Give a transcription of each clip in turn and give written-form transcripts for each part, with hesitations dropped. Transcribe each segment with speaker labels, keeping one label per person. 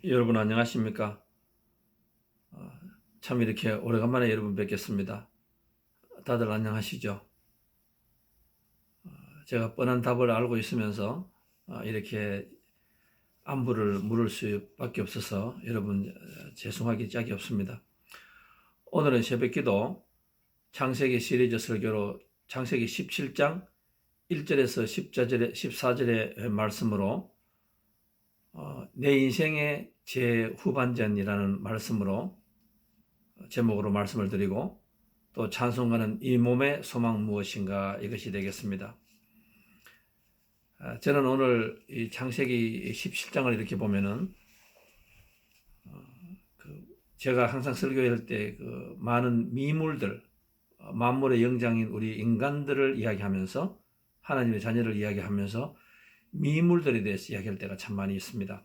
Speaker 1: 여러분 안녕하십니까? 어, 참 이렇게 오래간만에 여러분 뵙겠습니다. 다들 안녕하시죠? 제가 뻔한 답을 알고 있으면서 이렇게 안부를 물을 수밖에 없어서 여러분 죄송하기 짝이 없습니다. 오늘은 새벽기도 창세기 시리즈 설교로 창세기 17장 1절에서 14절의 말씀으로 내 인생의 제후반전이라는 말씀으로 제목으로 말씀을 드리고 또 찬송가는 이 몸의 소망 무엇인가 이것이 되겠습니다. 저는 오늘 이 창세기 17장을 이렇게 보면은 제가 항상 설교할 때 그 많은 미물들, 만물의 영장인 우리 인간들을 이야기하면서 하나님의 자녀를 이야기하면서 미물들에 대해서 이야기할 때가 참 많이 있습니다.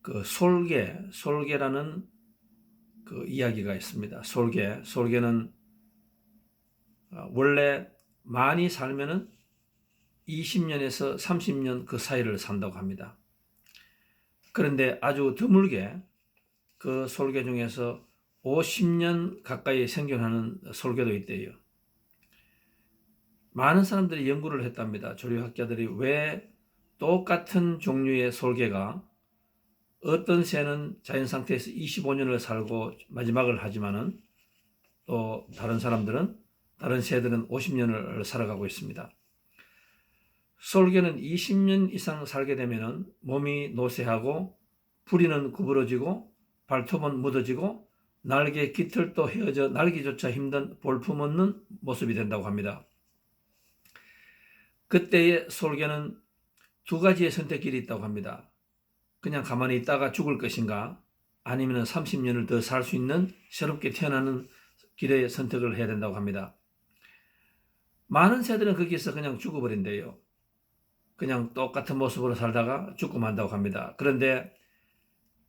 Speaker 1: 그 솔개라는 그 이야기가 있습니다. 솔개는 원래 많이 살면은 20년에서 30년 그 사이를 산다고 합니다. 그런데 아주 드물게 그 솔개 중에서 50년 가까이 생존하는 솔개도 있대요. 많은 사람들이 연구를 했답니다. 조류학자들이 왜 똑같은 종류의 솔개가 어떤 새는 자연 상태에서 25년을 살고 마지막을 하지만은 또 다른 새들은 50년을 살아가고 있습니다. 솔개는 20년 이상 살게 되면은 몸이 노쇠하고 부리는 구부러지고 발톱은 묻어지고 날개 깃털도 헤어져 날기조차 힘든 볼품없는 모습이 된다고 합니다. 그때의 솔개는 두 가지의 선택길이 있다고 합니다. 그냥 가만히 있다가 죽을 것인가 아니면 30년을 더 살 수 있는 새롭게 태어나는 길의 선택을 해야 된다고 합니다. 많은 새들은 거기서 그냥 죽어버린대요. 그냥 똑같은 모습으로 살다가 죽고 만다고 합니다. 그런데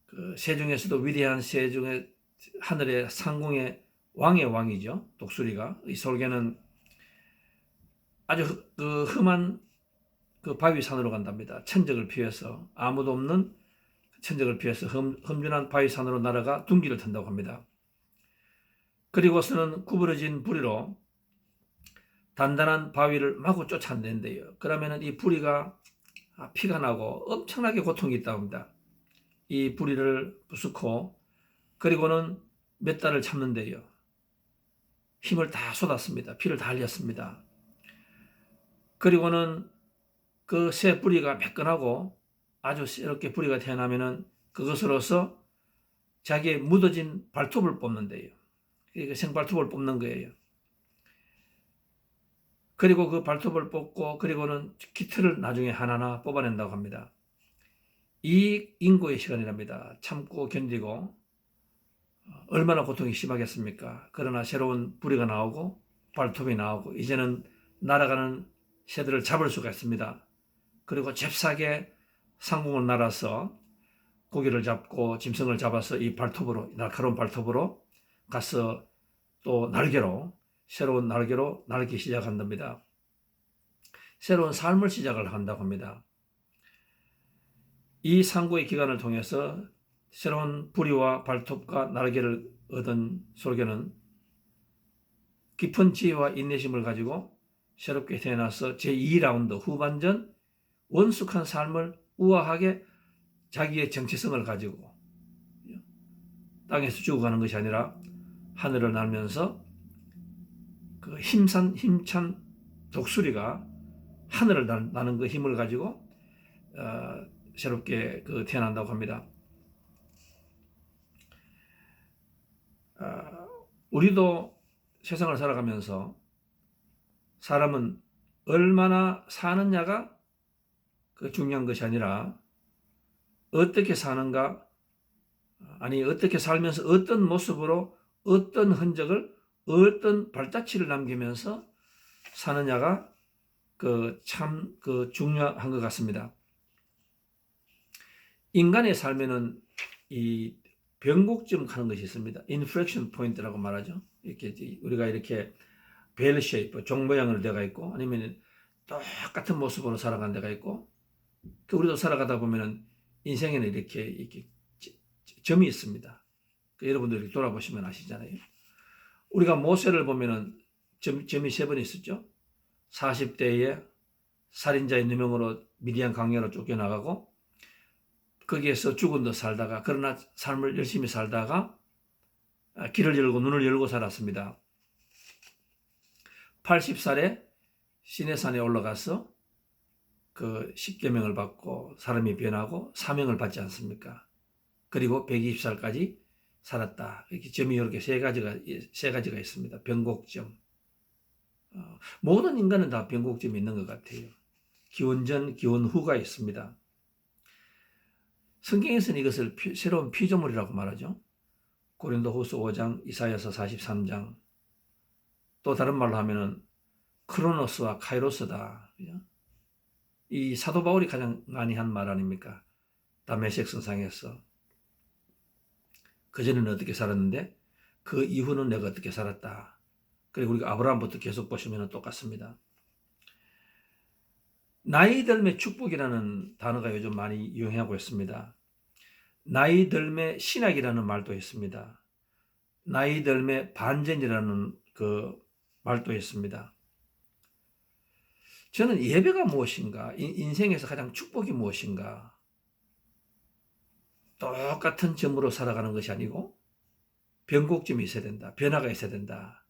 Speaker 1: 그 새 중에서도 위대한 새 중에 하늘의 상궁의 왕의 왕이죠. 독수리가. 이 솔개는 아주 그 험한 그 바위산으로 간답니다. 천적을 피해서 아무도 없는 천적을 피해서 험준한 바위산으로 날아가 둥기를 턴다고 합니다. 그리고서는 구부러진 부리로 단단한 바위를 마구 쫓아낸대요. 그러면 이 부리가 피가 나고 엄청나게 고통이 있다고 합니다. 이 부리를 부수고 그리고는 몇 달을 참는데요. 힘을 다 쏟았습니다. 피를 다 흘렸습니다. 그리고는 그 새 뿌리가 매끈하고 아주 새롭게 뿌리가 태어나면은 그것으로서 자기의 묻어진 발톱을 뽑는데요. 그러니까 생발톱을 뽑는 거예요. 그리고 그 발톱을 뽑고 그리고는 깃털을 나중에 하나하나 뽑아낸다고 합니다. 이 인고의 시간이랍니다. 참고 견디고 얼마나 고통이 심하겠습니까? 그러나 새로운 부리가 나오고 발톱이 나오고 이제는 날아가는 새들을 잡을 수가 있습니다. 그리고 잽싸게 상공을 날아서 고기를 잡고 짐승을 잡아서 이 발톱으로 날카로운 발톱으로 가서 또 새로운 날개로 날기 시작한답니다. 새로운 삶을 시작을 한다고 합니다. 이 상고의 기간을 통해서 새로운 부리와 발톱과 날개를 얻은 솔개는 깊은 지혜와 인내심을 가지고 새롭게 태어나서 제2라운드 후반전 원숙한 삶을 우아하게 자기의 정체성을 가지고 땅에서 죽어가는 것이 아니라 하늘을 날면서 그 힘찬 독수리가 하늘을 나는 그 힘을 가지고 새롭게 태어난다고 합니다. 우리도 세상을 살아가면서 사람은 얼마나 사느냐가 중요한 것이 아니라 어떻게 사는가, 아니 어떻게 살면서 어떤 모습으로 어떤 흔적을 어떤 발자취를 남기면서 사느냐가 참 중요한 것 같습니다. 인간의 삶에는 이 변곡점 하는 것이 있습니다. 인플렉션 포인트라고 말하죠. 이렇게 우리가 이렇게 벨 쉐이프, 종 모양으로 되어 있고 아니면 똑같은 모습으로 살아가는 데가 있고 우리도 살아가다 보면은 인생에는 이렇게 점이 있습니다. 여러분들이 돌아보시면 아시잖아요. 우리가 모세를 보면은 점이 3번 있었죠. 40대에 살인자의 누명으로 미디안 광야로 쫓겨나가고 거기에서 죽은 듯 살다가 그러나 삶을 열심히 살다가 길을 열고 눈을 열고 살았습니다. 80살에 시내산에 올라가서 그 십계명을 받고 사람이 변하고 사명을 받지 않습니까? 그리고 120살까지 살았다. 이렇게 점이 이렇게 세 가지가 있습니다. 변곡점. 모든 인간은 다 변곡점이 있는 것 같아요. 기원 전, 기원 후가 있습니다. 성경에서는 이것을 새로운 피조물이라고 말하죠. 고린도후서 5장, 이사야서 43장. 또 다른 말로 하면은 크로노스와 카이로스다. 이 사도 바울이 가장 많이 한 말 아닙니까? 다메섹 선상에서. 그전에는 어떻게 살았는데 그 이후는 내가 어떻게 살았다. 그리고 우리가 아브라함부터 계속 보시면 똑같습니다. 나이 들매 축복이라는 단어가 요즘 많이 유행하고 있습니다. 나이 들매 신학이라는 말도 있습니다. 나이 들매 반전이라는 그 말도 있습니다. 저는 예배가 무엇인가, 인생에서 가장 축복이 무엇인가, 똑같은 점으로 살아가는 것이 아니고 변곡점이 있어야 된다. 변화가 있어야 된다.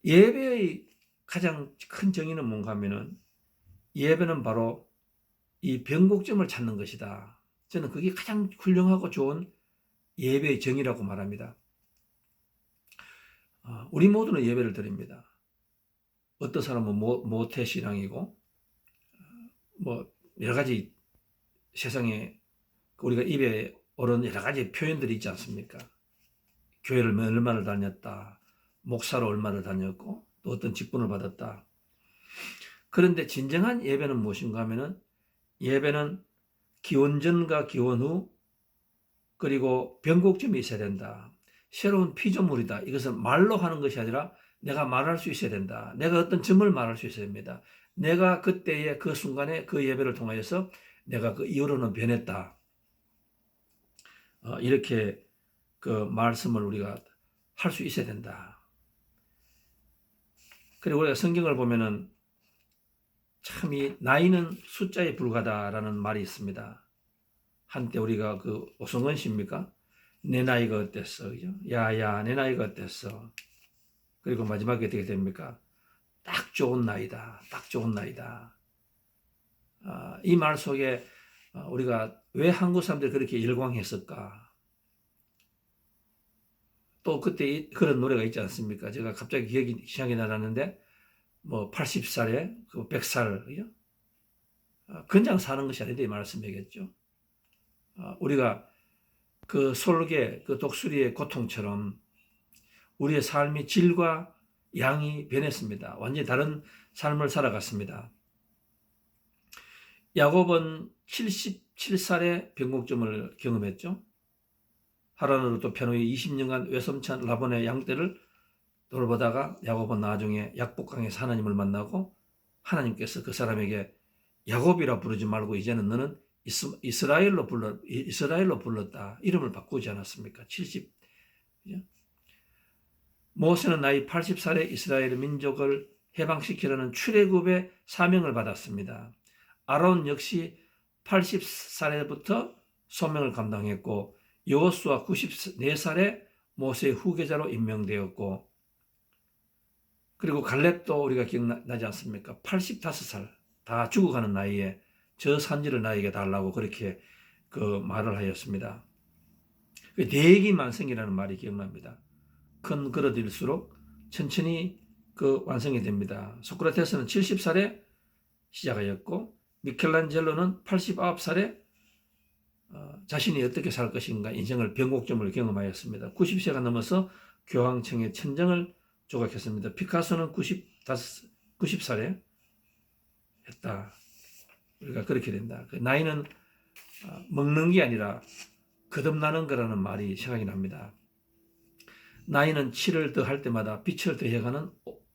Speaker 1: 예배의 가장 큰 정의는 뭔가 하면은 예배는 바로 이 변곡점을 찾는 것이다. 저는 그게 가장 훌륭하고 좋은 예배의 정의라고 말합니다. 우리 모두는 예배를 드립니다. 어떤 사람은 모태신앙이고 뭐 여러 가지 세상에 우리가 입에 오른 여러 가지 표현들이 있지 않습니까? 교회를 얼마를 다녔다. 목사로 얼마를 다녔고 또 어떤 직분을 받았다. 그런데 진정한 예배는 무엇인가 하면은 예배는 기원 전과 기원 후 그리고 변곡점이 있어야 된다. 새로운 피조물이다. 이것은 말로 하는 것이 아니라 내가 말할 수 있어야 된다. 내가 어떤 점을 말할 수 있어야 됩니다. 내가 그때의 그 순간에 그 예배를 통하여서 내가 그 이후로는 변했다. 이렇게 그 말씀을 우리가 할 수 있어야 된다. 그리고 우리가 성경을 보면은 참 이 나이는 숫자에 불과하다라는 말이 있습니다. 한때 우리가 그 오성근 씨입니까? 내 나이가 어땠어? 그죠? 야야, 내 나이가 어땠어? 그리고 마지막에 어떻게 됩니까? 딱 좋은 나이다. 딱 좋은 나이다. 이 말 속에 우리가 왜 한국 사람들이 그렇게 열광했을까? 또 그때 그런 노래가 있지 않습니까? 제가 갑자기 생각이 나는데 뭐 80살에 그 100살, 그죠? 그냥 사는 것이 아닌데 이 말씀이겠죠. 우리가 그 솔개, 그 독수리의 고통처럼 우리의 삶이 질과 양이 변했습니다. 완전히 다른 삶을 살아갔습니다. 야곱은 77살에 변곡점을 경험했죠. 하란으로 또 편후에 20년간 외삼촌 라본의 양떼를 돌보다가 야곱은 나중에 약복강에서 하나님을 만나고 하나님께서 그 사람에게 야곱이라 부르지 말고 이제는 너는 이스라엘로 불렀다. 이름을 바꾸지 않았습니까? 70. 모세는 나이 80살에 이스라엘 민족을 해방시키려는 출애굽의 사명을 받았습니다. 아론 역시 80살에부터 소명을 감당했고 여호수아 94살에 모세의 후계자로 임명되었고 그리고 갈렙도 우리가 기억나지 않습니까? 85살 다 죽어가는 나이에 저 산지를 나에게 달라고 그렇게 그 말을 하였습니다. 대기만성이라는 말이 기억납니다. 큰 그릇일수록 천천히 그 완성이 됩니다. 소크라테스는 70살에 시작하였고 미켈란젤로는 89살에 자신이 어떻게 살 것인가 인생을 변곡점을 경험하였습니다. 90세가 넘어서 교황청의 천정을 조각했습니다. 피카소는 90살에 했다. 우리가 그렇게 된다. 그 나이는 먹는 게 아니라 거듭나는 거라는 말이 생각이 납니다. 나이는 칠을 더할 때마다 빛을 더해가는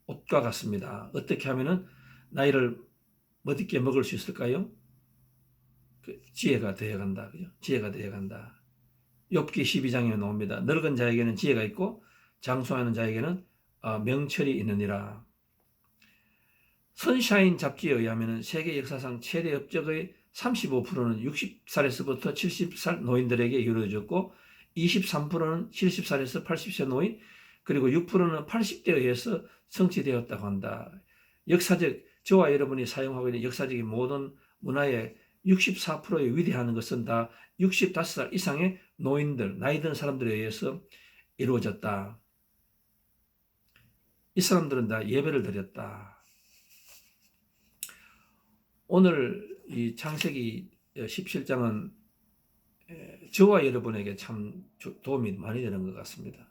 Speaker 1: 옷과 같습니다. 어떻게 하면은 나이를 멋있게 먹을 수 있을까요? 그 지혜가 되어간다. 그죠? 지혜가 되어간다. 욥기 12장에 나옵니다. 늙은 자에게는 지혜가 있고 장수하는 자에게는 명철이 있느니라. 선샤인 잡지에 의하면 세계 역사상 최대 업적의 35%는 60살에서부터 70살 노인들에게 이루어졌고 23%는 70살에서 80세 노인 그리고 6%는 80대에 의해서 성취되었다고 한다. 역사적 저와 여러분이 사용하고 있는 역사적인 모든 문화의 64%의 위대한 것은 다 65살 이상의 노인들, 나이 든 사람들에 의해서 이루어졌다. 이 사람들은 다 예배를 드렸다. 오늘 이 창세기 17장은 저와 여러분에게 참 도움이 많이 되는 것 같습니다.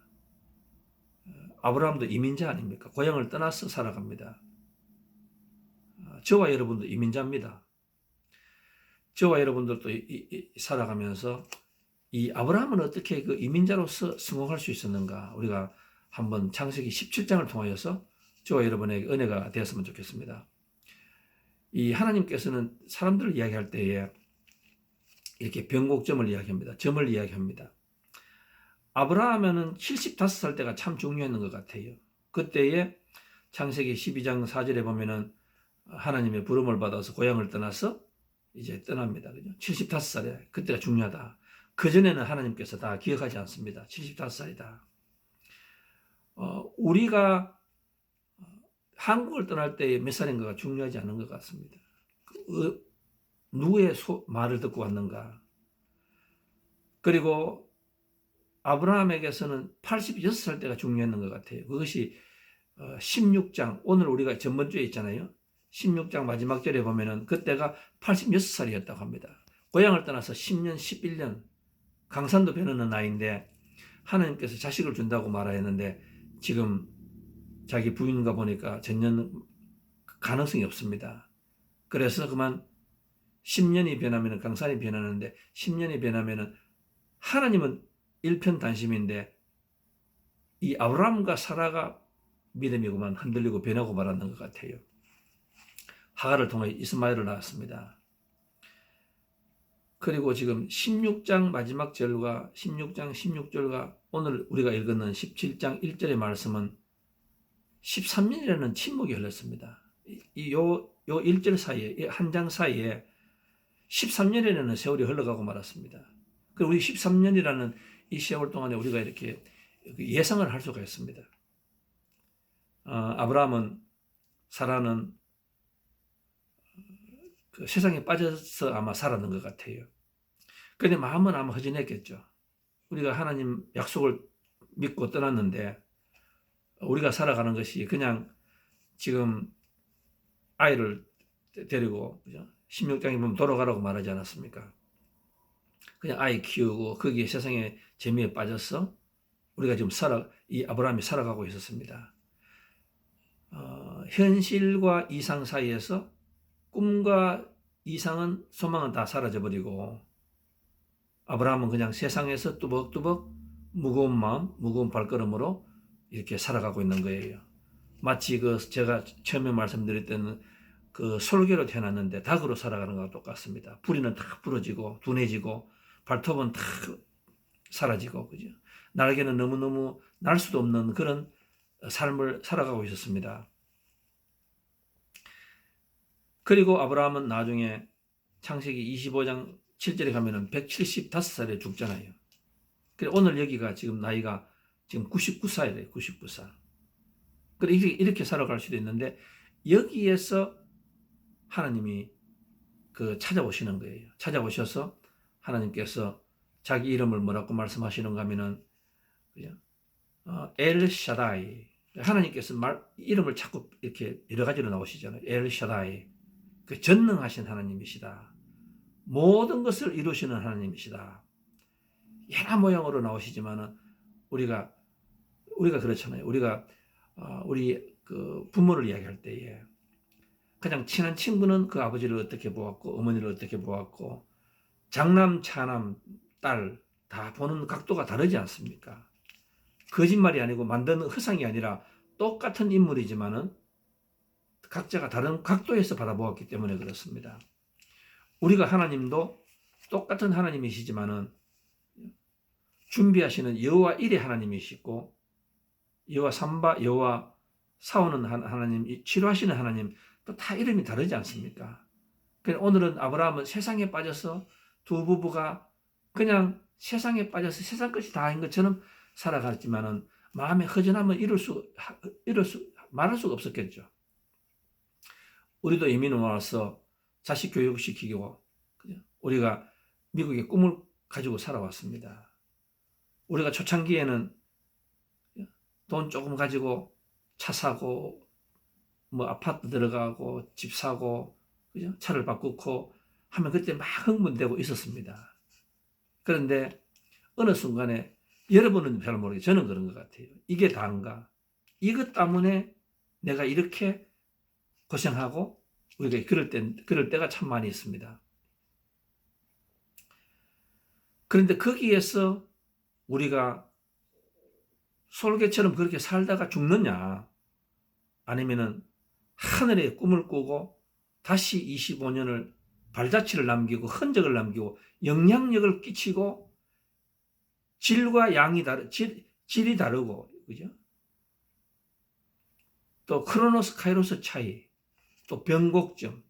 Speaker 1: 아브라함도 이민자 아닙니까? 고향을 떠나서 살아갑니다. 저와 여러분도 이민자입니다. 저와 여러분들도 살아가면서 이 아브라함은 어떻게 그 이민자로서 성공할 수 있었는가? 우리가 한번 창세기 17장을 통하여서 저와 여러분에게 은혜가 되었으면 좋겠습니다. 이 하나님께서는 사람들을 이야기할 때에 이렇게 변곡점을 이야기합니다. 점을 이야기합니다. 아브라함은 75살 때가 참 중요했는 것 같아요. 그때에 창세기 12장 4절에 보면은 하나님의 부름을 받아서 고향을 떠나서 이제 떠납니다. 그죠? 75살에 그때가 중요하다. 그전에는 하나님께서 다 기억하지 않습니다. 75살이다. 우리가 한국을 떠날 때 몇 살인가가 중요하지 않은 것 같습니다. 누구의 말을 듣고 왔는가. 그리고 아브라함에게서는 86살 때가 중요했는 것 같아요. 그것이 16장, 오늘 우리가 전번주에 있잖아요. 16장 마지막 절에 보면은 그때가 86살이었다고 합니다. 고향을 떠나서 10년, 11년, 강산도 배우는 나이인데 하나님께서 자식을 준다고 말하였는데 지금 자기 부인과 보니까 전혀 가능성이 없습니다. 그래서 그만 10년이 변하면 강산이 변하는데 10년이 변하면 하나님은 일편단심인데 이 아브라함과 사라가 믿음이 그만 흔들리고 변하고 말았는 것 같아요. 하갈을 통해 이스마엘을 낳았습니다. 그리고 지금 16장 마지막 절과 16장 16절과 오늘 우리가 읽었는 17장 1절의 말씀은 13년이라는 침묵이 흘렀습니다. 요 1절 사이에, 한 장 사이에 13년이라는 세월이 흘러가고 말았습니다. 그리고 우리 13년이라는 이 세월 동안에 우리가 이렇게 예상을 할 수가 있습니다. 아브라함은, 사라는 그 세상에 빠져서 아마 살았는 것 같아요. 그런데 마음은 아마 허전했겠죠. 우리가 하나님 약속을 믿고 떠났는데 우리가 살아가는 것이 그냥 지금 아이를 데리고 16장에 보면 돌아가라고 말하지 않았습니까? 그냥 아이 키우고 거기에 세상의 재미에 빠져서 우리가 지금 이 아브라함이 살아가고 있었습니다. 현실과 이상 사이에서 꿈과 이상은 소망은 다 사라져버리고 아브라함은 그냥 세상에서 뚜벅뚜벅 무거운 마음, 무거운 발걸음으로 이렇게 살아가고 있는 거예요. 마치 제가 처음에 말씀드렸던 그 솔개로 태어났는데 닭으로 살아가는 것과 똑같습니다. 부리는 다 부러지고 둔해지고 발톱은 다 사라지고 그죠? 날개는 너무너무 날 수도 없는 그런 삶을 살아가고 있었습니다. 그리고 아브라함은 나중에 창세기 25장 7절에 가면은 175살에 죽잖아요. 그래서 오늘 여기가 지금 나이가 지금 99살이래요. 99살. 그래 이렇게 살아갈 수도 있는데 여기에서 하나님이 찾아오시는 거예요. 찾아오셔서 하나님께서 자기 이름을 뭐라고 말씀하시는가 하면은 엘 샤다이. 하나님께서 이름을 자꾸 이렇게 여러 가지로 나오시잖아요. 엘 샤다이. 그 전능하신 하나님이시다. 모든 것을 이루시는 하나님이시다. 여러 모양으로 나오시지만은 우리가 그렇잖아요. 우리가 우리 그 부모를 이야기할 때에 그냥 친한 친구는 그 아버지를 어떻게 보았고 어머니를 어떻게 보았고 장남, 차남, 딸 다 보는 각도가 다르지 않습니까? 거짓말이 아니고 만드는 허상이 아니라 똑같은 인물이지만은 각자가 다른 각도에서 바라보았기 때문에 그렇습니다. 우리가 하나님도 똑같은 하나님이시지만은 준비하시는 여호와 일의 하나님이시고 여호와 삼바, 여호와 사오는 하나님, 치료하시는 하나님 또 다 이름이 다르지 않습니까? 그러니까 오늘은 아브라함은 세상에 빠져서 두 부부가 그냥 세상에 빠져서 세상 것이 다인 것처럼 살아갔지만은 마음의 허전함은 말할 수가 없었겠죠. 우리도 이민 와서 자식 교육시키고 우리가 미국의 꿈을 가지고 살아왔습니다. 우리가 초창기에는 돈 조금 가지고 차 사고 뭐 아파트 들어가고 집 사고 그죠? 차를 바꾸고 하면 그때 막 흥분되고 있었습니다. 그런데 어느 순간에 여러분은 잘 모르겠어요. 저는 그런 것 같아요. 이게 다인가? 이것 때문에 내가 이렇게 고생하고 우리가 그럴 때가 참 많이 있습니다. 그런데 거기에서 우리가 솔개처럼 그렇게 살다가 죽느냐? 아니면은 하늘의 꿈을 꾸고 다시 25년을 발자취를 남기고 흔적을 남기고 영향력을 끼치고 질과 양이 질이 다르고 그죠? 또 크로노스 카이로스 차이, 또 변곡점,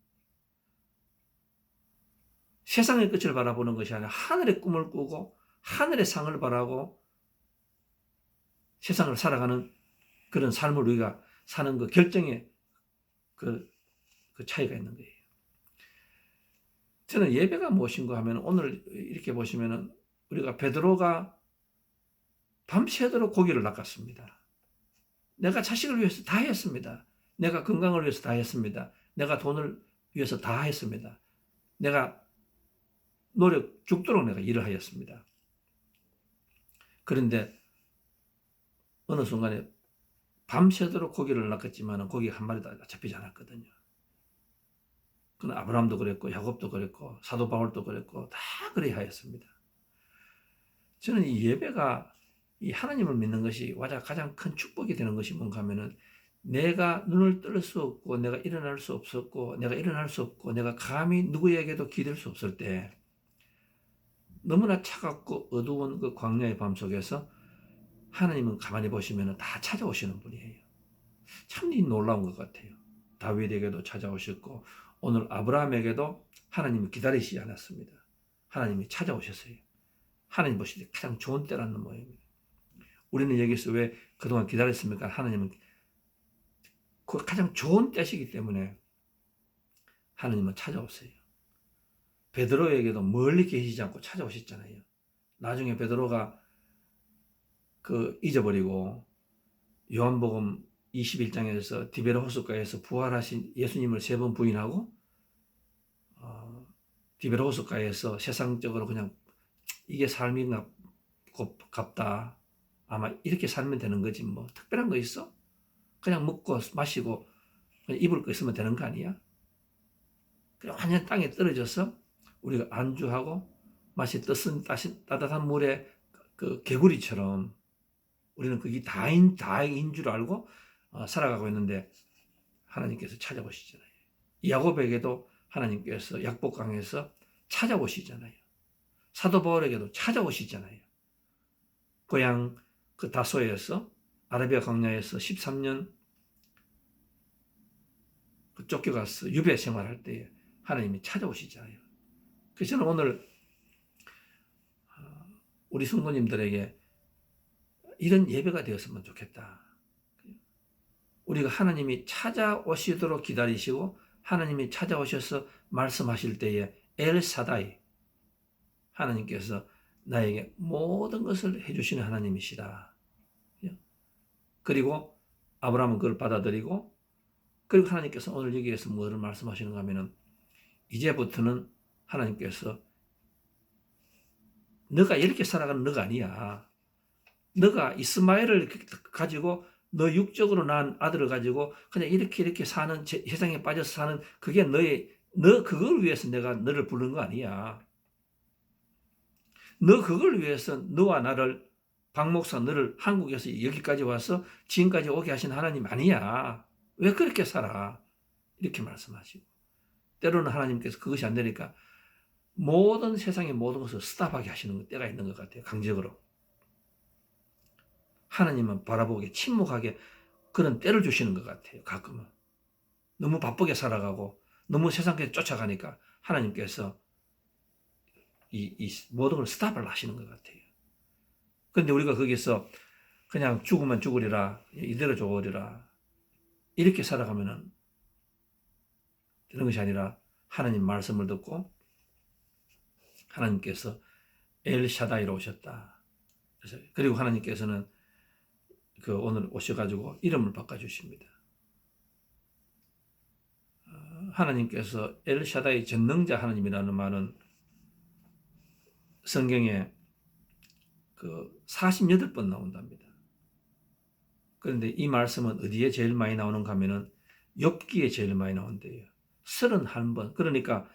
Speaker 1: 세상의 끝을 바라보는 것이 아니라 하늘의 꿈을 꾸고 하늘의 상을 바라고 세상을 살아가는 그런 삶을 우리가 사는 그 결정의 그 차이가 있는 거예요. 저는 예배가 무엇인가 하면 오늘 이렇게 보시면은 우리가 베드로가 밤새도록 고기를 낚았습니다. 내가 자식을 위해서 다 했습니다. 내가 건강을 위해서 다 했습니다. 내가 돈을 위해서 다 했습니다. 내가 죽도록 내가 일을 하였습니다. 그런데 어느 순간에 밤새도록 고기를 낚았지만 고기 한 마리도 잡히지 않았거든요. 그건 아브라함도 그랬고 야곱도 그랬고 사도 바울도 그랬고 다 그래야 하였습니다. 저는 이 예배가 이 하나님을 믿는 것이 가장 큰 축복이 되는 것이 뭔가 하면은 내가 눈을 뜰 수 없고 내가 일어날 수 없었고 내가 감히 누구에게도 기댈 수 없을 때 너무나 차갑고 어두운 그 광야의 밤 속에서 하나님은 가만히 보시면 다 찾아오시는 분이에요. 참 놀라운 것 같아요. 다윗에게도 찾아오셨고 오늘 아브라함에게도 하나님이 기다리시지 않았습니다. 하나님이 찾아오셨어요. 하나님 보실 때 가장 좋은 때라는 모양입니다. 우리는 여기서 왜 그동안 기다렸습니까? 하나님은 그 가장 좋은 때시기 때문에 하나님은 찾아오세요. 베드로에게도 멀리 계시지 않고 찾아오셨잖아요. 나중에 베드로가 잊어버리고 요한복음 21장에서 디베르 호숫가에서 부활하신 예수님을 3번 부인하고 디베르 호숫가에서 세상적으로 그냥 이게 삶인가 곱다. 아마 이렇게 살면 되는 거지 뭐 특별한 거 있어? 그냥 먹고 마시고 그냥 입을 거 있으면 되는 거 아니야? 그냥 완전 땅에 떨어져서 우리가 안주하고 맛이 따뜻한 물에 그 개구리처럼 우리는 그게 다인 줄 알고 살아가고 있는데 하나님께서 찾아오시잖아요. 야곱에게도 하나님께서 약복강에서 찾아오시잖아요. 사도 바울에게도 찾아오시잖아요. 고향 그 다소에서 아라비아 광야에서 13년 쫓겨가서 유배 생활할 때 하나님이 찾아오시잖아요. 그래서 저는 오늘 우리 성도님들에게 이런 예배가 되었으면 좋겠다. 우리가 하나님이 찾아오시도록 기다리시고 하나님이 찾아오셔서 말씀하실 때에 엘사다이 하나님께서 나에게 모든 것을 해주시는 하나님이시다. 그리고 아브라함은 그걸 받아들이고 그리고 하나님께서 오늘 여기에서 뭐를 말씀하시는가 하면은 이제부터는 하나님께서 너가 이렇게 살아가는 너가 아니야. 너가 이스마엘을 가지고 너 육적으로 낳은 아들을 가지고 그냥 이렇게 사는 세상에 빠져서 사는 그게 너 그걸 위해서 내가 너를 부른 거 아니야. 너 그걸 위해서 너와 나를 박 목사 너를 한국에서 여기까지 와서 지금까지 오게 하신 하나님 아니야. 왜 그렇게 살아? 이렇게 말씀하시고, 때로는 하나님께서 그것이 안 되니까 모든 세상의 모든 것을 스탑하게 하시는 때가 있는 것 같아요. 강제적으로. 하나님은 바라보기에 침묵하게 그런 때를 주시는 것 같아요. 가끔은. 너무 바쁘게 살아가고 너무 세상에 쫓아가니까 하나님께서 이 모든 걸 스탑을 하시는 것 같아요. 그런데 우리가 거기서 그냥 죽으면 죽으리라, 이대로 죽으리라, 이렇게 살아가면은 되는 것이 아니라 하나님 말씀을 듣고 하나님께서 엘샤다이로 오셨다. 그리고 하나님께서는 오늘 오셔가지고 이름을 바꿔주십니다. 하나님께서 엘샤다이 전능자 하나님이라는 말은 성경에 48번 나온답니다. 그런데 이 말씀은 어디에 제일 많이 나오는가 하면은 욥기에 제일 많이 나온대요. 31번. 그러니까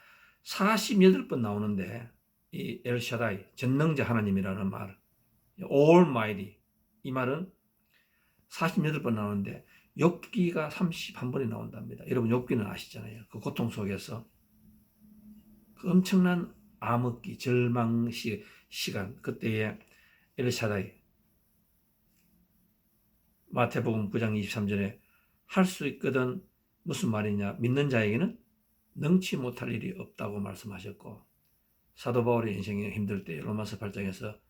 Speaker 1: 48번 나오는데 이 엘샤다이 전능자 하나님이라는 말, Almighty, 이 말은 48번 나오는데 욥기가 31번이 나온답니다. 여러분 욥기는 아시잖아요. 그 고통 속에서 그 엄청난 암흑기, 절망 시간, 그때에 엘샤다이, 마태복음 9장 23절에 할 수 있거든, 무슨 말이냐, 믿는 자에게는 능치 못할 일이 없다고 말씀하셨고, 사도 바울의 인생이 힘들 때 로마서 8장에서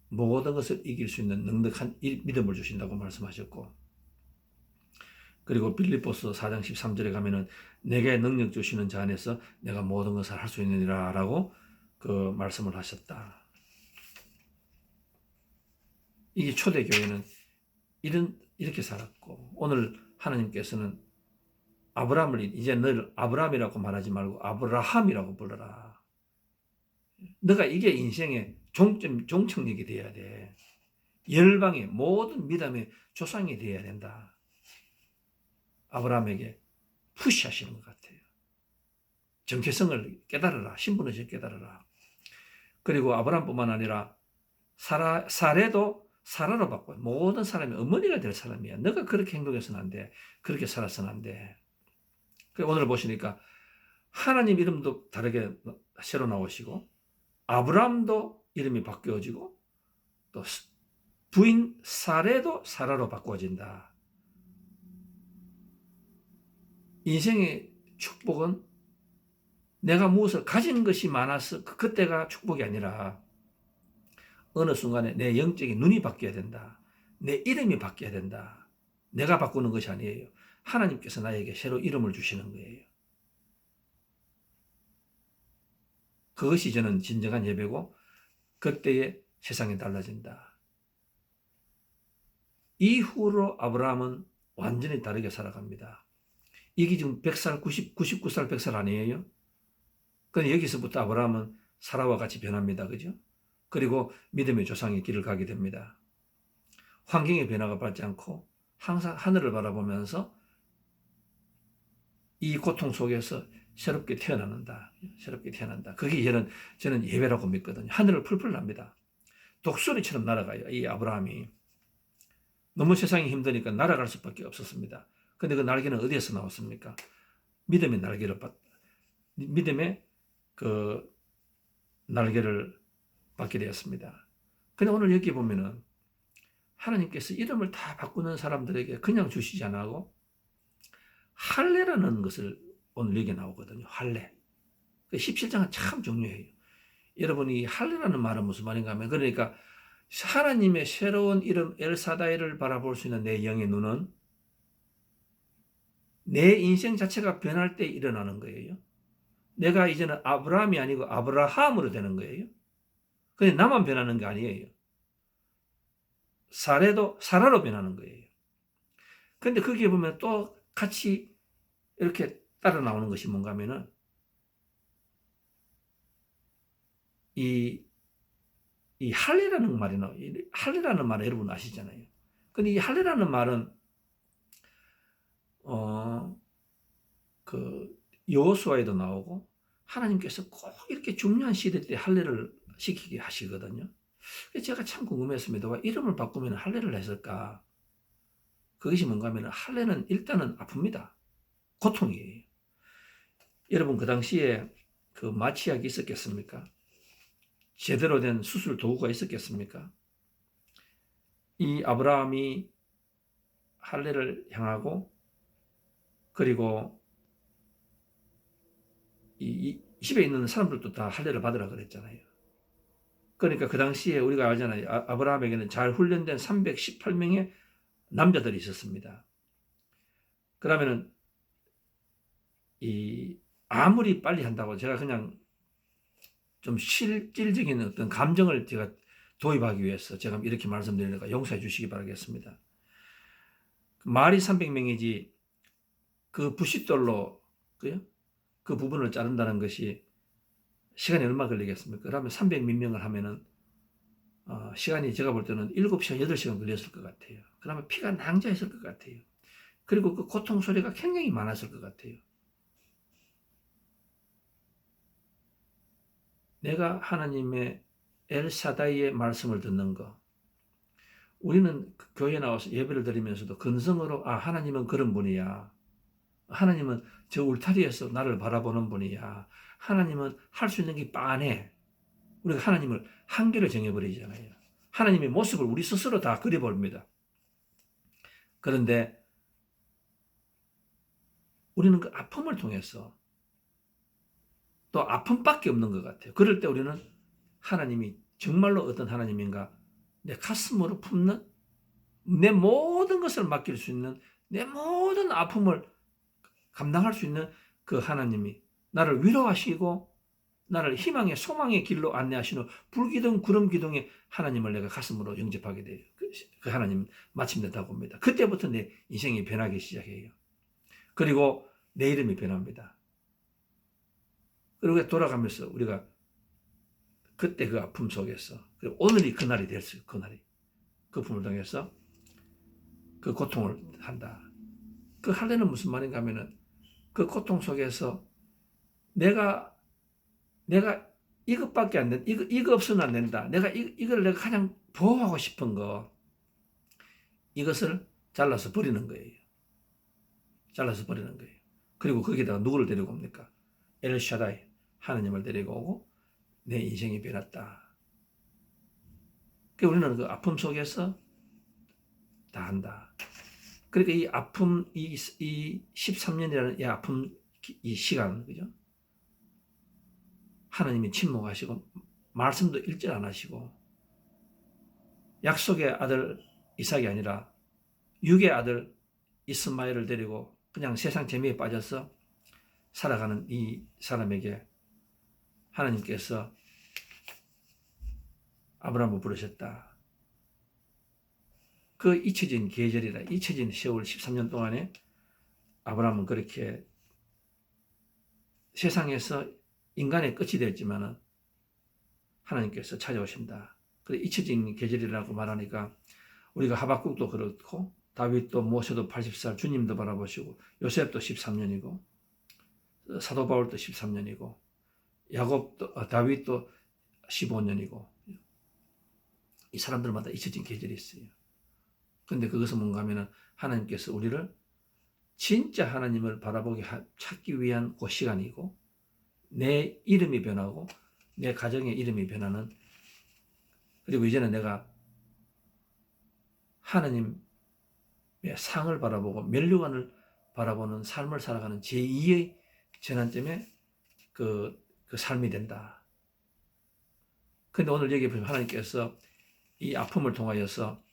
Speaker 1: 모든 것을 이길 수 있는 넉넉한 믿음을 주신다고 말씀하셨고, 그리고 빌립보서 4장 13절에 가면은 내게 능력 주시는 자 안에서 내가 모든 것을 할 수 있느니라 라고 말씀을 하셨다. 이게 초대교회는 이렇게 살았고, 오늘 하나님께서는 아브라함을 이제 늘 아브라함이라고 말하지 말고 아브라함이라고 불러라. 너가 이게 인생의 종착역이 되어야 돼. 열방의 모든 믿음의 조상이 되어야 된다. 아브라함에게 푸시하시는 것 같아요. 정체성을 깨달아라. 신분의식 깨달아라. 그리고 아브라함뿐만 아니라 사례도 사라로 바꿔. 모든 사람이 어머니가 될 사람이야. 너가 그렇게 행동해서는 안 돼. 그렇게 살아서는 안 돼. 오늘 보시니까 하나님 이름도 다르게 새로 나오시고, 아브라함도 이름이 바뀌어지고, 또 부인 사례도 사라로 바꿔진다. 인생의 축복은 내가 무엇을 가진 것이 많아서 그때가 축복이 아니라 어느 순간에 내 영적인 눈이 바뀌어야 된다. 내 이름이 바뀌어야 된다. 내가 바꾸는 것이 아니에요. 하나님께서 나에게 새로 이름을 주시는 거예요. 그것이 저는 진정한 예배고, 그때의 세상이 달라진다. 이후로 아브라함은 완전히 다르게 살아갑니다. 이게 지금 100살, 99살, 100살 아니에요? 그런데 여기서부터 아브라함은 사라와 같이 변합니다. 그죠? 그리고 믿음의 조상의 길을 가게 됩니다. 환경의 변화가 받지 않고 항상 하늘을 바라보면서 이 고통 속에서 새롭게 태어난다. 새롭게 태어난다. 그게 저는 예배라고 믿거든요. 하늘을 풀풀 납니다. 독수리처럼 날아가요. 이 아브라함이. 너무 세상이 힘드니까 날아갈 수밖에 없었습니다. 근데 그 날개는 어디에서 나왔습니까? 믿음의 날개를 믿음의 날개를 받게 되었습니다. 근데 오늘 여기 보면은 하나님께서 이름을 다 바꾸는 사람들에게 그냥 주시지 않고 할례라는 것을 오늘 여기 나오거든요. 할례. 17장은 참 중요해요. 여러분이 할례라는 말은 무슨 말인가 하면, 그러니까 하나님의 새로운 이름 엘사다이를 바라볼 수 있는 내 영의 눈은 내 인생 자체가 변할 때 일어나는 거예요. 내가 이제는 아브라함이 아니고 아브라함으로 되는 거예요. 근데 나만 변하는 게 아니에요. 사례도 사라로 변하는 거예요. 근데 거기에 보면 또 같이 이렇게 따라 나오는 것이 뭔가 하면은 이 할례라는 말이나 할례라는 말은 여러분 아시잖아요. 근데 이 할례라는 말은 여호수아에도 나오고 하나님께서 꼭 이렇게 중요한 시대 때 할례를 시키게 하시거든요. 제가 참 궁금했습니다. 왜 이름을 바꾸면 할례를 했을까? 그것이 뭔가 하면 할례는 일단은 아픕니다. 고통이에요. 여러분 그 당시에 그 마취약이 있었겠습니까? 제대로 된 수술 도구가 있었겠습니까? 이 아브라함이 할례를 향하고 그리고 이 집에 있는 사람들도 다 할례를 받으라 그랬잖아요. 그러니까 그 당시에 우리가 알잖아요. 아브라함에게는 잘 훈련된 318명의 남자들이 있었습니다. 그러면은 이 아무리 빨리 한다고 제가 그냥 좀 실질적인 어떤 감정을 제가 도입하기 위해서 제가 이렇게 말씀드리니까 용서해 주시기 바라겠습니다. 말이 300명이지 그 부싯돌로 그 부분을 자른다는 것이 시간이 얼마 걸리겠습니까? 그러면 300 몇 명을 하면은 시간이 제가 볼 때는 7시간, 8시간 걸렸을 것 같아요. 그러면 피가 낭자했을 것 같아요. 그리고 그 고통 소리가 굉장히 많았을 것 같아요. 내가 하나님의 엘샤다이의 말씀을 듣는 거. 우리는 교회에 나와서 예배를 드리면서도 근성으로 하나님은 그런 분이야. 하나님은 저 울타리에서 나를 바라보는 분이야. 하나님은 할 수 있는 게 빤해. 우리가 하나님을 한계를 정해버리잖아요. 하나님의 모습을 우리 스스로 다 그려버립니다. 그런데 우리는 그 아픔을 통해서 또 아픔밖에 없는 것 같아요. 그럴 때 우리는 하나님이 정말로 어떤 하나님인가 내 가슴으로 품는 내 모든 것을 맡길 수 있는 내 모든 아픔을 감당할 수 있는 그 하나님이 나를 위로하시고 나를 희망의 소망의 길로 안내하시는 불기둥 구름기둥의 하나님을 내가 가슴으로 영접하게 돼요. 그 하나님 마침내 다가옵니다. 그때부터 내 인생이 변하기 시작해요. 그리고 내 이름이 변합니다. 그리고 돌아가면서 우리가 그때 그 아픔 속에서 그리고 오늘이 그날이 됐어요. 그날이 그 아픔을 통해서 그 고통을 한다. 그 할례는 무슨 말인가 하면은 그 고통 속에서 내가 이것밖에 안 된다. 이거 없으면 안 된다. 이걸 내가 가장 보호하고 싶은 거. 이것을 잘라서 버리는 거예요. 잘라서 버리는 거예요. 그리고 거기다가 누구를 데리고 옵니까? 엘샤다이. 하나님을 데리고 오고 내 인생이 변했다. 그러니까 우리는 그 아픔 속에서 다 한다. 그러니까 이 아픔, 이 13년이라는 이 아픔, 이 시간, 그죠? 하나님이 침묵하시고, 말씀도 일절 안 하시고, 약속의 아들 이삭이 아니라 육의 아들 이스마엘을 데리고 그냥 세상 재미에 빠져서 살아가는 이 사람에게 하나님께서 아브라함을 부르셨다. 그 잊혀진 계절이라 잊혀진 세월 13년 동안에 아브라함은 그렇게 세상에서 인간의 끝이 되었지만은 하나님께서 찾아오신다. 그래 잊혀진 계절이라고 말하니까 우리가 하박국도 그렇고 다윗도 모세도 80살 주님도 바라보시고 요셉도 13년이고 사도 바울도 13년이고 야곱도 다윗도 15년이고 이 사람들마다 잊혀진 계절이 있어요. 근데 그것은 뭔가 하면은 하나님께서 우리를 진짜 하나님을 바라보게 찾기 위한 그 시간이고 내 이름이 변하고 내 가정의 이름이 변하는 그리고 이제는 내가 하나님의 상을 바라보고 면류관을 바라보는 삶을 살아가는 제2의 전환점에 그 삶이 된다. 근데 오늘 여기 보면 하나님께서 이 아픔을 통하여서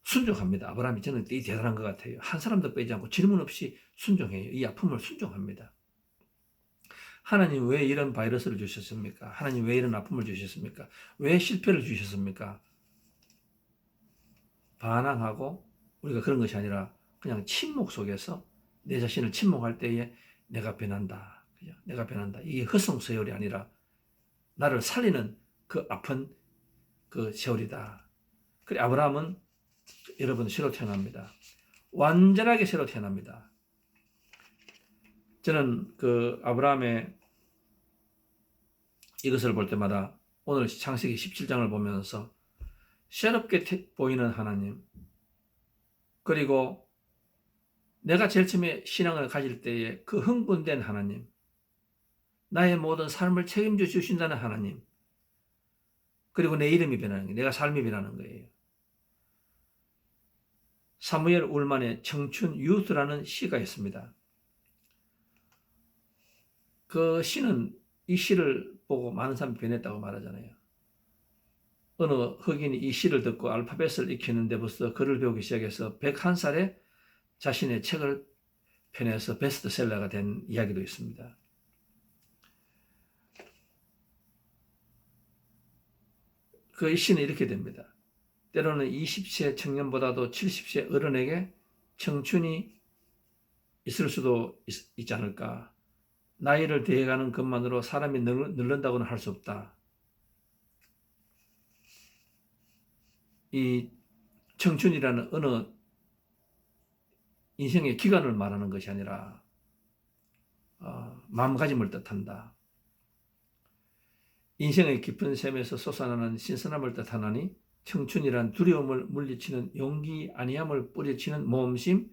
Speaker 1: 순종합니다. 아브라함이 저는 이 대단한 것 같아요. 한 사람도 빼지 않고 질문 없이 순종해요. 이 아픔을 순종합니다. 하나님 왜 이런 바이러스를 주셨습니까? 하나님 왜 이런 아픔을 주셨습니까? 왜 실패를 주셨습니까? 반항하고 우리가 그런 것이 아니라 그냥 침묵 속에서 내 자신을 침묵할 때에 내가 변한다. 그죠? 내가 변한다. 이게 허송세월이 아니라 나를 살리는 그 아픈 그 세월이다. 그래 아브라함은 여러분 새로 태어납니다. 완전하게 새로 태어납니다. 저는 그 아브라함의 이것을 볼 때마다 오늘 창세기 17장을 보면서 새롭게 보이는 하나님, 그리고 내가 제일 처음에 신앙을 가질 때에 그 흥분된 하나님, 나의 모든 삶을 책임져 주신다는 하나님, 그리고 내 이름이 변하는 거예요. 내가 삶이 변하는 거예요. 사무엘 울만의 청춘 유스라는 시가 있습니다. 그 시는 이 시를 보고 많은 사람이 변했다고 말하잖아요. 어느 흑인이 이 시를 듣고 알파벳을 익히는데 벌써 글을 배우기 시작해서 101살에 자신의 책을 펴내서 베스트셀러가 된 이야기도 있습니다. 그 이 시는 이렇게 됩니다. 때로는 20세 청년보다도 70세 어른에게 청춘이 있을 수도 있지 않을까. 나이를 대해가는 것만으로 사람이 늙는다고는 할 수 없다. 이 청춘이라는 어느 인생의 기간을 말하는 것이 아니라 마음가짐을 뜻한다. 인생의 깊은 샘에서 솟아나는 신선함을 뜻하나니 청춘이란 두려움을 물리치는 용기 아니함을 뿌리치는 모험심,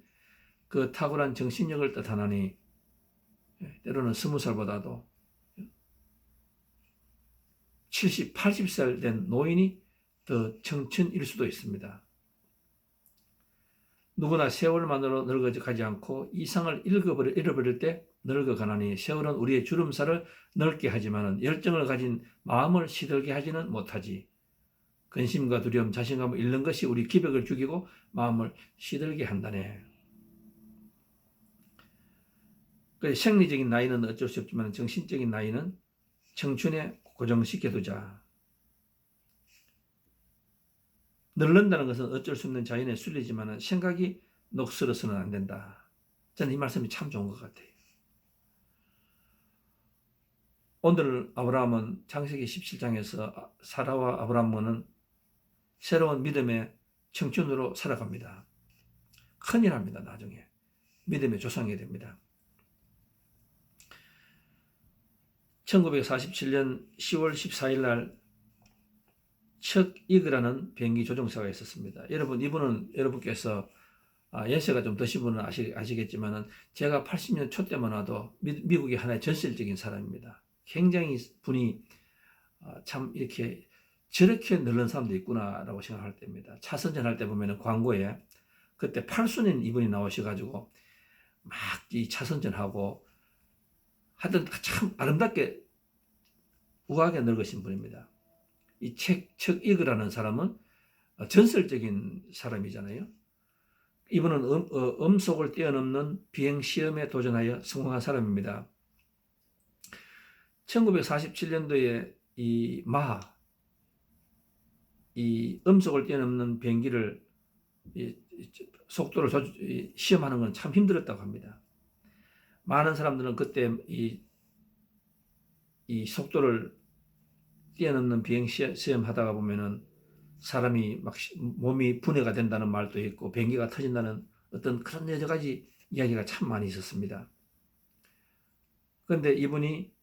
Speaker 1: 그 탁월한 정신력을 뜻하나니 때로는 20살보다도 70, 80살 된 노인이 더 청춘일 수도 있습니다. 누구나 세월만으로 늙어가지 않고 이상을 잃어버릴 때 늙어가나니 세월은 우리의 주름살을 넓게 하지만 열정을 가진 마음을 시들게 하지는 못하지. 근심과 두려움, 자신감을 잃는 것이 우리 기백을 죽이고 마음을 시들게 한다네. 생리적인 나이는 어쩔 수 없지만 정신적인 나이는 청춘에 고정시켜두자. 늙는다는 것은 어쩔 수 없는 자연의 순리지만 생각이 녹슬어서는 안 된다. 저는 이 말씀이 참 좋은 것 같아요. 오늘 아브라함은 창세기 17장에서 사라와 아브라함은 새로운 믿음의 청춘으로 살아갑니다. 큰일 합니다. 나중에 믿음의 조상이 됩니다. 1947년 10월 14일 날 척 이그라는 비행기 조종사가 있었습니다. 여러분, 이분은 여러분께서 연세가 좀 드신 분은 아시겠지만 제가 80년 초 때만 와도 미국의 하나의 전설적인 사람입니다. 굉장히 분이 참 이렇게 저렇게 늙은 사람도 있구나라고 생각할 때입니다. 차선전할 때 보면 광고에 그때 팔순인 이분이 나오셔가지고 막 이 차선전하고 하여튼 참 아름답게 우아하게 늙으신 분입니다. 이 척 이그라는 사람은 전설적인 사람이잖아요. 이분은 음속을 뛰어넘는 비행 시험에 도전하여 성공한 사람입니다. 1947년도에 이 음속을 뛰어넘는 비행기를 속도를 시험하는 건 참 힘들었다고 합니다. 많은 사람들은 그때 이 속도를 뛰어넘는 비행 시험 하다가 보면은 사람이 막 몸이 분해가 된다는 말도 있고 비행기가 터진다는 어떤 그런 여러 가지 이야기가 참 많이 있었습니다. 그런데 이분이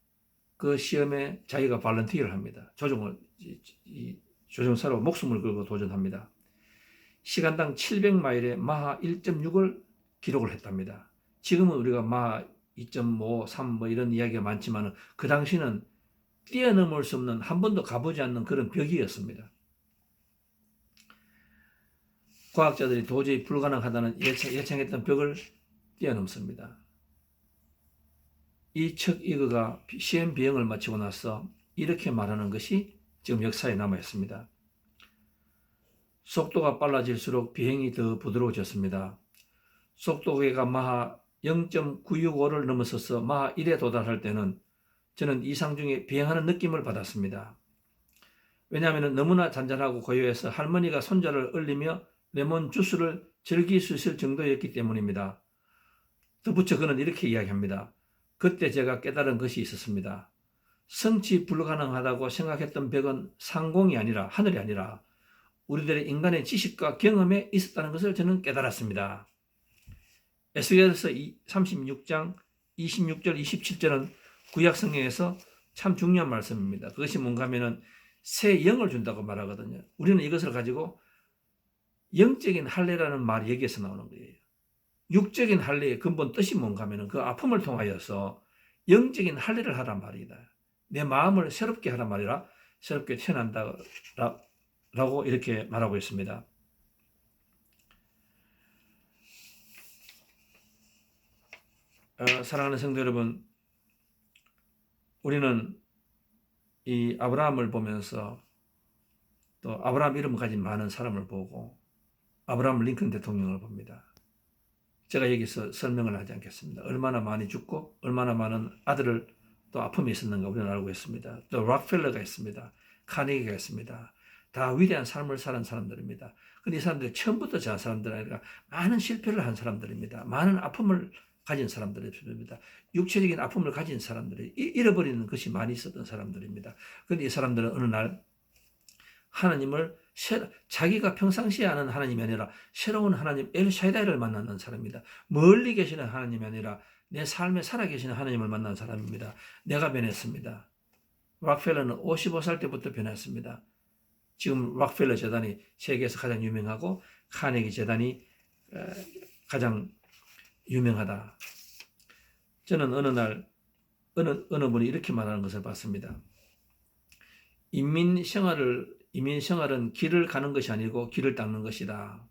Speaker 1: 그 시험에 자기가 발런티어를 합니다. 조종사로 목숨을 걸고 도전합니다. 시간당 700마일에 마하 1.6을 기록을 했답니다. 지금은 우리가 마하 2.5, 3 뭐 이런 이야기가 많지만 그 당시는 뛰어넘을 수 없는, 한 번도 가보지 않는 그런 벽이었습니다. 과학자들이 도저히 불가능하다는 예상했던 벽을 뛰어넘습니다. 이 척 이그가 시험 비행을 마치고 나서 이렇게 말하는 것이 지금 역사에 남아 있습니다. 속도가 빨라질수록 비행이 더 부드러워졌습니다. 속도계가 마하 0.965를 넘어서서 마하 1에 도달할 때는 저는 이상 중에 비행하는 느낌을 받았습니다. 왜냐하면 너무나 잔잔하고 고요해서 할머니가 손자를 얼리며 레몬 주스를 즐길 수 있을 정도였기 때문입니다. 덧붙여 그는 이렇게 이야기합니다. 그때 제가 깨달은 것이 있었습니다. 성취 불가능하다고 생각했던 벽은 상공이 아니라 하늘이 아니라 우리들의 인간의 지식과 경험에 있었다는 것을 저는 깨달았습니다. 에스겔서 36장 26절 27절은 구약 성경에서 참 중요한 말씀입니다. 그것이 뭔가 하면은 새 영을 준다고 말하거든요. 우리는 이것을 가지고 영적인 할례라는 말이 여기에서 나오는 거예요. 육적인 할례의 근본 뜻이 뭔가 하면 그 아픔을 통하여서 영적인 할례를 하란 말이다. 내 마음을 새롭게 하란 말이라 새롭게 태어난다 라고 이렇게 말하고 있습니다. 사랑하는 성도 여러분, 우리는 이 아브라함을 보면서 또 아브라함 이름을 가진 많은 사람을 보고 아브라함 링컨 대통령을 봅니다. 제가 여기서 설명을 하지 않겠습니다. 얼마나 많이 죽고 얼마나 많은 아들을 또 아픔이 있었는가 우리는 알고 있습니다. 또 록펠러가 있습니다. 카네기가 있습니다. 다 위대한 삶을 사는 사람들입니다. 근데 이 사람들이 처음부터 저 사람들 아니라 많은 실패를 한 사람들입니다. 많은 아픔을 가진 사람들입니다. 육체적인 아픔을 가진 사람들이 잃어버리는 것이 많이 있었던 사람들입니다. 그런데 이 사람들은 어느 날 하나님을 자기가 평상시에 아는 하나님이 아니라 새로운 하나님 엘샤다이를 만나는 사람입니다. 멀리 계시는 하나님이 아니라 내 삶에 살아계시는 하나님을 만난 사람입니다. 내가 변했습니다. 록펠러는 55살 때부터 변했습니다. 지금 록펠러 재단이 세계에서 가장 유명하고 카네기 재단이 가장 유명하다. 저는 어느 날 어느 분이 이렇게 말하는 것을 봤습니다. 이민 생활은 길을 가는 것이 아니고 길을 닦는 것이다.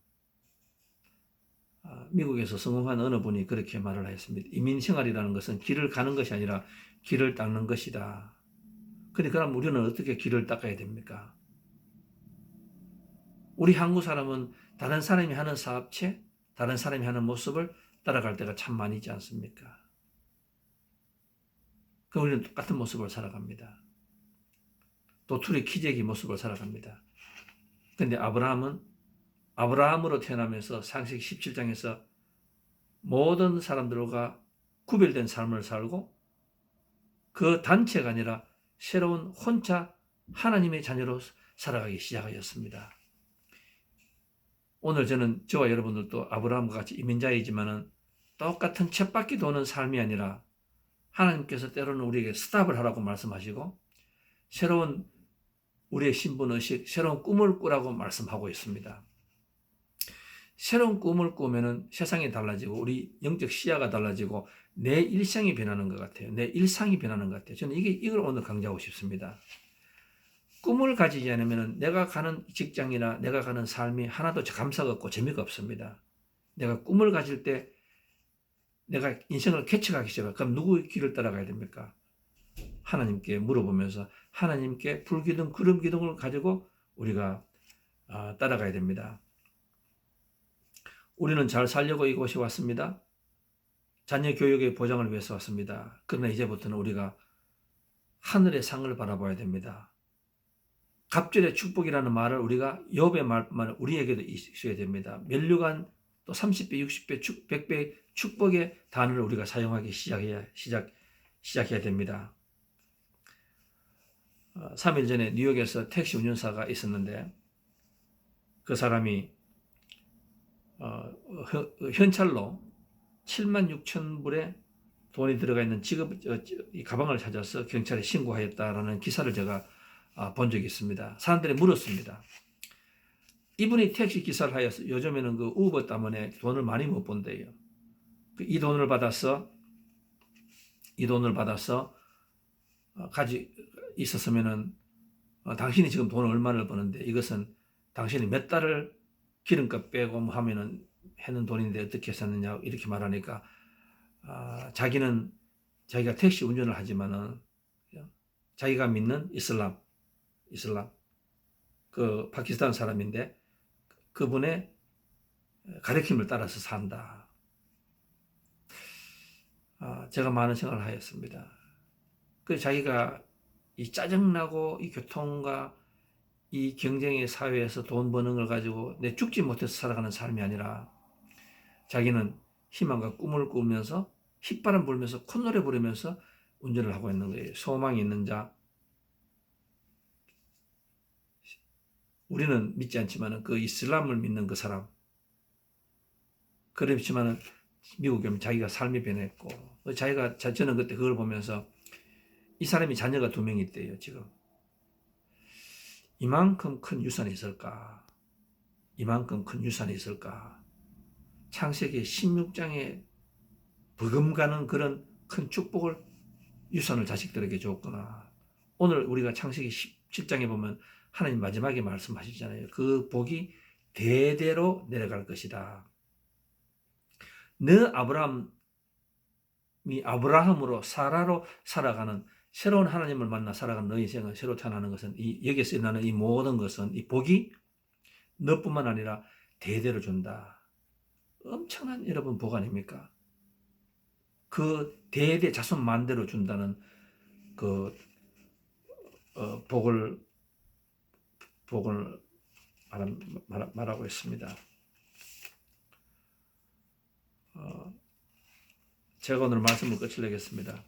Speaker 1: 미국에서 성공한 어느 분이 그렇게 말을 했습니다. 이민 생활이라는 것은 길을 가는 것이 아니라 길을 닦는 것이다. 근데 그럼 우리는 어떻게 길을 닦아야 됩니까? 우리 한국 사람은 다른 사람이 하는 사업체, 다른 사람이 하는 모습을 따라갈 때가 참 많이 있지 않습니까? 그럼 우리는 똑같은 모습을 살아갑니다. 도토리 키재기 모습을 살아갑니다. 그런데 아브라함은 아브라함으로 태어나면서 창세기 17장에서 모든 사람들과 구별된 삶을 살고 그 단체가 아니라 새로운 혼자 하나님의 자녀로 살아가기 시작하였습니다. 오늘 저와 여러분들도 아브라함과 같이 이민자이지만은 똑같은 쳇바퀴 도는 삶이 아니라 하나님께서 때로는 우리에게 스탑을 하라고 말씀하시고 새로운 우리의 신분의식, 새로운 꿈을 꾸라고 말씀하고 있습니다. 새로운 꿈을 꾸면은 세상이 달라지고 우리 영적 시야가 달라지고 내 일상이 변하는 것 같아요. 내 일상이 변하는 것 같아요. 저는 이걸 오늘 강조하고 싶습니다. 꿈을 가지지 않으면 내가 가는 직장이나 내가 가는 삶이 하나도 감사가 없고 재미가 없습니다. 내가 꿈을 가질 때 내가 인생을 개척하기 시작해요. 그럼 누구의 길을 따라가야 됩니까? 하나님께 물어보면서 하나님께 불기둥, 구름 기둥을 가지고 우리가 따라가야 됩니다. 우리는 잘 살려고 이곳에 왔습니다. 자녀 교육의 보장을 위해서 왔습니다. 그러나 이제부터는 우리가 하늘의 상을 바라봐야 됩니다. 갑절의 축복이라는 말을 우리가 욥의 말만 우리에게도 있어야 됩니다. 멸류관 또 30배, 60배, 100배 축복의 단어를 우리가 사용하기 시작해야 됩니다. 3일 전에 뉴욕에서 택시 운전사가 있었는데 그 사람이 현찰로 76,000불의 돈이 들어가 있는 이 가방을 찾아서 경찰에 신고하였다라는 기사를 제가 본 적이 있습니다. 사람들이 물었습니다. 이분이 택시 기사를 하여서 요즘에는 그 우버 때문에 돈을 많이 못 번대요. 이 돈을 받아서 가지 있었으면은 당신이 지금 돈을 얼마를 버는데 이것은 당신이 몇 달을 기름값 빼고 뭐 하면은 해는 돈인데 어떻게 했었느냐 이렇게 말하니까 자기가 택시 운전을 하지만은 자기가 믿는 이슬람 그 파키스탄 사람인데 그분의 가르침을 따라서 산다. 제가 많은 생각을 하였습니다. 그 자기가 이 짜증나고 이 교통과 이 경쟁의 사회에서 돈 버는 걸 가지고 내 죽지 못해서 살아가는 삶이 아니라 자기는 희망과 꿈을 꾸면서 휘바람 불면서 콧노래 부르면서 운전을 하고 있는 거예요. 소망이 있는 자. 우리는 믿지 않지만 그 이슬람을 믿는 그 사람. 그렇지만은 미국에 자기가 삶이 변했고 저는 그때 그걸 보면서 이 사람이 자녀가 2명이 있대요. 지금 이만큼 큰 유산이 있을까? 이만큼 큰 유산이 있을까? 창세기 16장에 버금가는 그런 큰 축복을 유산을 자식들에게 줬구나. 오늘 우리가 창세기 17장에 보면 하나님 마지막에 말씀하시잖아요. 그 복이 대대로 내려갈 것이다. 너 아브라함이 아브라함으로 사라로 살아가는 새로운 하나님을 만나 살아가는 너의 인생을 새로 태어나는 것은 여기서 일어나는 이 모든 것은 이 복이 너뿐만 아니라 대대로 준다. 엄청난 여러분 복 아닙니까? 그 대대 자손 만대로 준다는 그 복을 말하고 있습니다. 제가 오늘 말씀을 끝내겠습니다.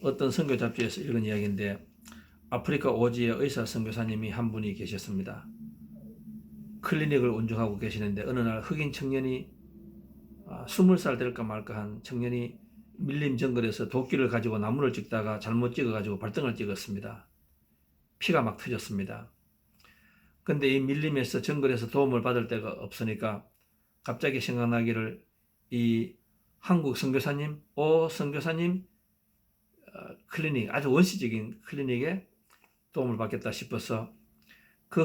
Speaker 1: 어떤 선교 잡지에서 읽은 이야기인데 아프리카 오지의 의사 선교사님이 한 분이 계셨습니다. 클리닉을 운영하고 계시는데 어느 날 흑인 청년이 20살 될까 말까 한 청년이 밀림 정글에서 도끼를 가지고 나무를 찍다가 잘못 찍어가지고 발등을 찍었습니다. 피가 막 터졌습니다. 근데 이 밀림에서 정글에서 도움을 받을 데가 없으니까 갑자기 생각나기를 이 한국 선교사님, 선교사님 클리닉, 아주 원시적인 클리닉에 도움을 받겠다 싶어서 그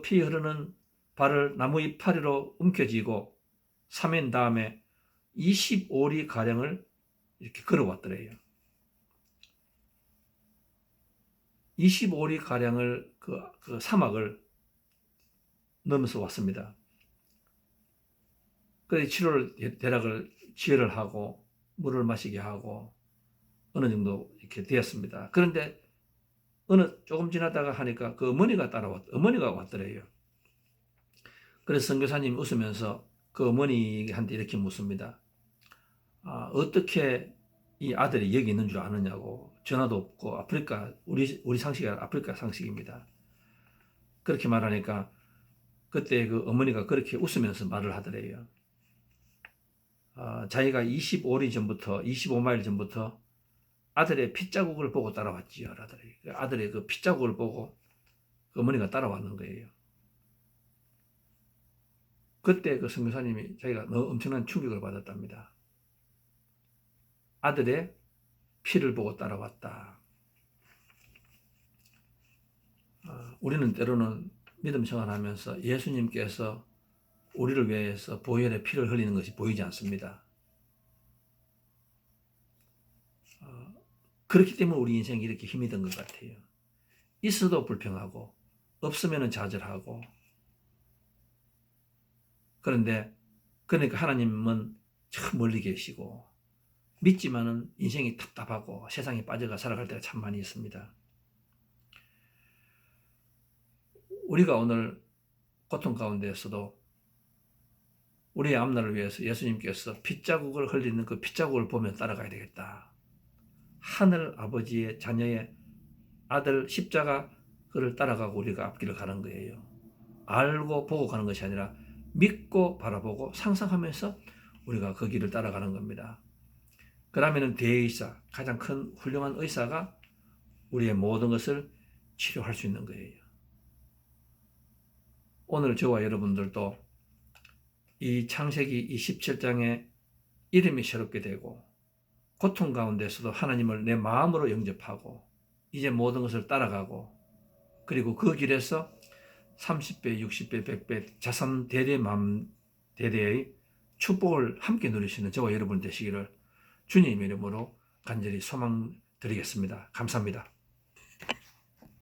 Speaker 1: 피 흐르는 발을 나무 이파리로 움켜쥐고 3인 다음에 25리 가량을 이렇게 걸어왔더래요. 25리 가량을 그 사막을 넘어서 왔습니다. 그래서 대략을 지혈을 하고 물을 마시게 하고 어느 정도 이렇게 되었습니다. 그런데 조금 지나다가 하니까 그 어머니가 왔더래요. 그래서 선교사님이 웃으면서 그 어머니한테 이렇게 묻습니다. 어떻게 이 아들이 여기 있는 줄 아느냐고. 전화도 없고 우리 상식이 아프리카 상식입니다. 그렇게 말하니까 그때 그 어머니가 그렇게 웃으면서 말을 하더래요. 자기가 25마일 전부터 아들의 핏자국을 보고 따라왔지요. 아들의 그 핏자국을 보고 어머니가 따라왔는 거예요. 그때 그 선교사님이 자기가 엄청난 충격을 받았답니다. 아들의 피를 보고 따라왔다. 우리는 때로는 믿음 생활하면서 예수님께서 우리를 위해서 보혈의 피를 흘리는 것이 보이지 않습니다. 그렇기 때문에 우리 인생이 이렇게 힘이 든 것 같아요. 있어도 불평하고 없으면 좌절하고 그러니까 하나님은 참 멀리 계시고 믿지만은 인생이 답답하고 세상에 빠져가 살아갈 때가 참 많이 있습니다. 우리가 오늘 고통 가운데에서도 우리의 앞날을 위해서 예수님께서 핏자국을 흘리는 그 핏자국을 보며 따라가야 되겠다. 하늘 아버지의 자녀의 아들 십자가 그를 따라가고 우리가 앞길을 가는 거예요. 알고 보고 가는 것이 아니라 믿고 바라보고 상상하면서 우리가 그 길을 따라가는 겁니다. 그러면은 대의사, 가장 큰 훌륭한 의사가 우리의 모든 것을 치료할 수 있는 거예요. 오늘 저와 여러분들도 이 창세기 27장에 이름이 새롭게 되고 고통 가운데서도 하나님을 내 마음으로 영접하고 이제 모든 것을 따라가고 그리고 그 길에서 30배, 60배, 100배 자산 대대의 축복을 함께 누리시는 저와 여러분 되시기를 주님 이름으로 간절히 소망드리겠습니다. 감사합니다.